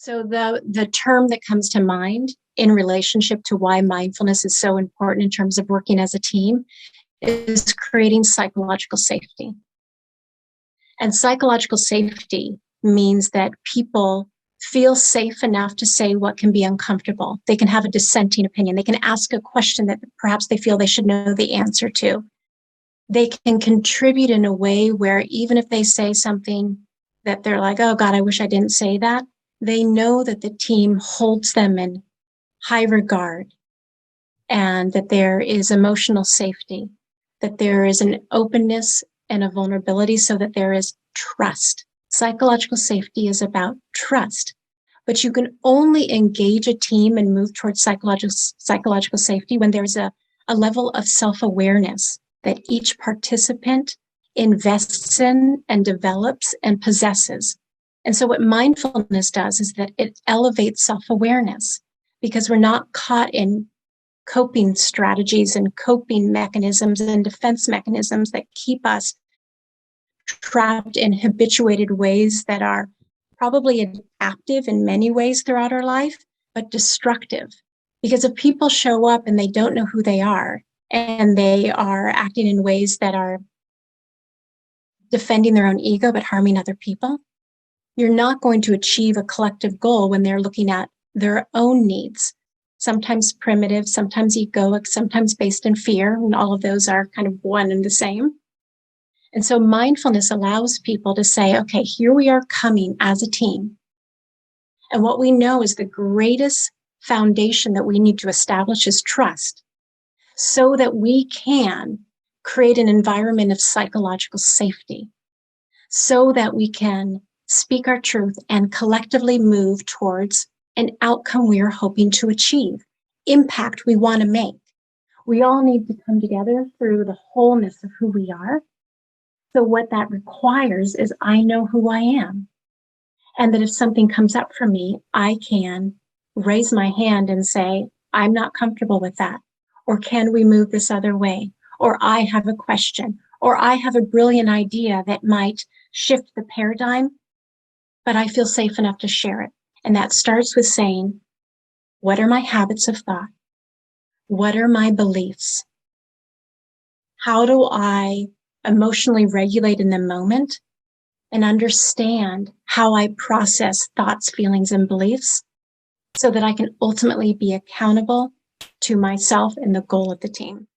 So the term that comes to mind in relationship to why mindfulness is so important in terms of working as a team is creating psychological safety. And psychological safety means that people feel safe enough to say what can be uncomfortable. They can have a dissenting opinion. They can ask a question that perhaps they feel they should know the answer to. They can contribute in a way where even if they say something that they're like, oh God, I wish I didn't say that, they know that the team holds them in high regard and that there is emotional safety, that there is an openness and a vulnerability so that there is trust. Psychological safety is about trust, but you can only engage a team and move towards psychological safety when there's a level of self-awareness that each participant invests in and develops and possesses. And so what mindfulness does is that it elevates self-awareness because we're not caught in coping strategies and coping mechanisms and defense mechanisms that keep us trapped in habituated ways that are probably adaptive in many ways throughout our life, but destructive. Because if people show up and they don't know who they are, and they are acting in ways that are defending their own ego but harming other people, you're not going to achieve a collective goal when they're looking at their own needs, sometimes primitive, sometimes egoic, sometimes based in fear, and all of those are kind of one and the same. And so mindfulness allows people to say, okay, here we are coming as a team. And what we know is the greatest foundation that we need to establish is trust, so that we can create an environment of psychological safety, so that we can speak our truth and collectively move towards an outcome we are hoping to achieve, impact we want to make. We all need to come together through the wholeness of who we are. So what that requires is I know who I am, and that if something comes up for me, I can raise my hand and say, I'm not comfortable with that. Or can we move this other way? Or I have a question, or I have a brilliant idea that might shift the paradigm, but I feel safe enough to share it. And that starts with saying, what are my habits of thought? What are my beliefs? How do I emotionally regulate in the moment and understand how I process thoughts, feelings, and beliefs so that I can ultimately be accountable to myself and the goal of the team?